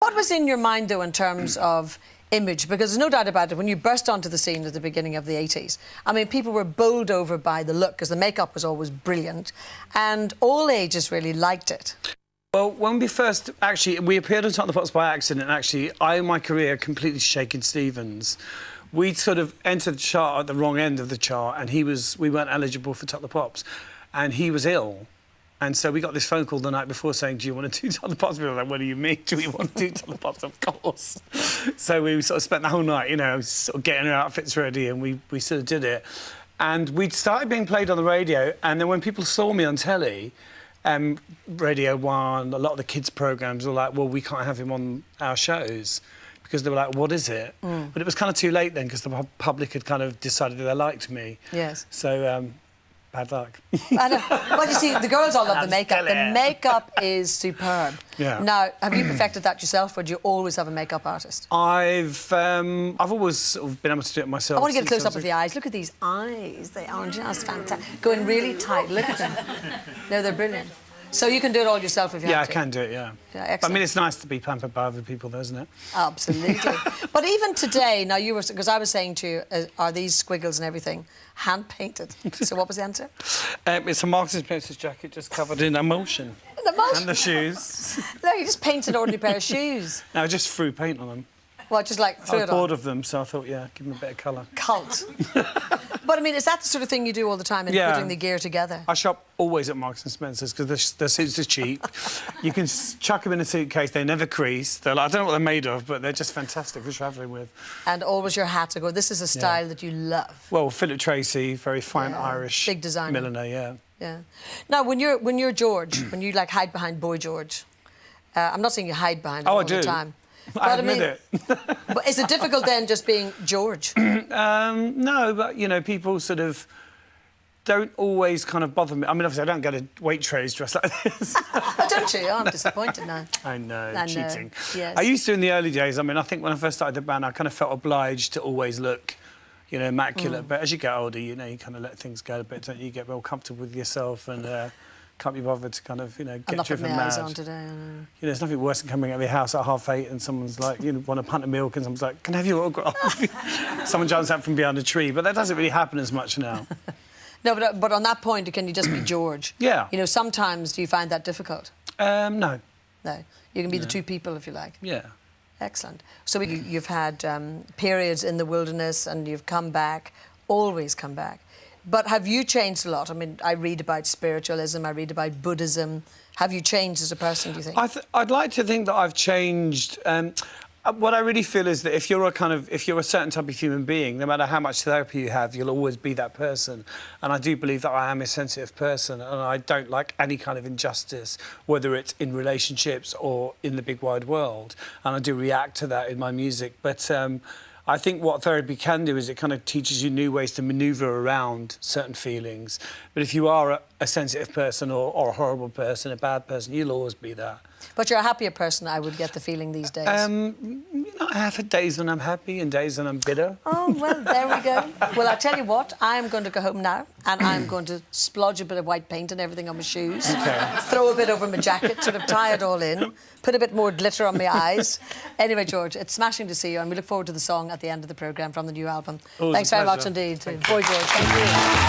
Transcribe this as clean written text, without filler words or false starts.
What was in your mind, though, in terms of image? Because there's no doubt about it, when you burst onto the scene at the beginning of the 80s, I mean, people were bowled over by the look, because the makeup was always brilliant, and all ages really liked it. Well, when we first, actually, we appeared on Top of the Pops by accident, actually. I, in my career, completely shaken Stevens. We'd sort of entered the chart at the wrong end of the chart, and we weren't eligible for Top of the Pops, and he was ill. And so we got this phone call the night before saying, do you want to do Top of the Pops? We were like, what do you mean? Do we want to do Top of the Pops? Of course. So we sort of spent the whole night, you know, sort of getting our outfits ready, and we sort of did it. And we'd started being played on the radio, and then when people saw me on telly, Radio 1, a lot of the kids' programmes were like, well, we can't have him on our shows, because they were like, what is it? But it was kind of too late then, because the public had kind of decided that they liked me. Yes. So, bad luck. I know. Well, you see, the girls all love the makeup. The makeup is superb. Yeah. Now, have you perfected that yourself, or do you always have a makeup artist? I've always sort of been able to do it myself. I want to get a close-up of the eyes. Look at these eyes. They are just fantastic. Going really tight. Look at them. No, they're brilliant. So you can do it all yourself if you have to? Yeah, I can do it, yeah. Excellent. I mean, it's nice to be pampered by other people, though, isn't it? Absolutely. But even today, now you were... Because I was saying to you, are these squiggles and everything hand-painted? So what was the answer? It's a Marks and Spencer's jacket just covered in emulsion. In emulsion? And the shoes. No, you just painted an ordinary pair of shoes. No, I just threw paint on them. Well, just like threw I it was on? bored of them, so I thought, yeah, give them a bit of colour. Cult. But, I mean, is that the sort of thing you do all the time in putting the gear together? I shop always at Marks and Spencer's because the suits are cheap. You can chuck them in a suitcase, they never crease. They're like, I don't know what they're made of, but they're just fantastic for travelling with. And always your hat to go, this is a style that you love. Well, Philip Tracy, very fine Irish big designer. milliner, yeah. Yeah. Now, when you're George, when you, like, hide behind Boy George, I'm not saying you hide behind him all the time. I admit it. But is it difficult then just being George? No, but, you know, people sort of don't always kind of bother me. I mean, obviously, I don't go to Waitrose dressed like this. Oh, don't you? Oh, I'm disappointed now. I know, cheating. Yes. I used to in the early days. I mean, I think when I first started the band, I kind of felt obliged to always look, you know, immaculate. But as you get older, you know, you kind of let things go a bit, don't you? You get real comfortable with yourself and... can't be bothered to kind of, you know, get driven mad. On today, you know, there's nothing worse than coming out of your house at 8:30 and someone's like, you know, want a pint of milk and someone's like, can I have your autograph? Someone jumps out from behind a tree, but that doesn't really happen as much now. No, but on that point, can you just be George? Yeah. You know, sometimes do you find that difficult? No. No. You can be the two people, if you like. Yeah. Excellent. So you've had periods in the wilderness and you've come back, always come back. But have you changed a lot? I mean, I read about spiritualism, I read about Buddhism. Have you changed as a person, do you think? I'd like to think that I've changed. What I really feel is that if you're a certain type of human being, no matter how much therapy you have, you'll always be that person. And I do believe that I am a sensitive person, and I don't like any kind of injustice, whether it's in relationships or in the big wide world. And I do react to that in my music. But I think what therapy can do is it kind of teaches you new ways to manoeuvre around certain feelings. But if you are a sensitive person or a horrible person, a bad person, you'll always be that. But you're a happier person, I would get the feeling these days. You know, I have had days when I'm happy and days when I'm bitter. Oh, well, there we go. Well, I'll tell you what, I'm going to go home now and I'm going to splodge a bit of white paint and everything on my shoes, throw a bit over my jacket, sort of tie it all in, put a bit more glitter on my eyes. Anyway, George, it's smashing to see you and we look forward to the song at the end of the programme from the new album. Always Thanks very much indeed. Boy George, thank you.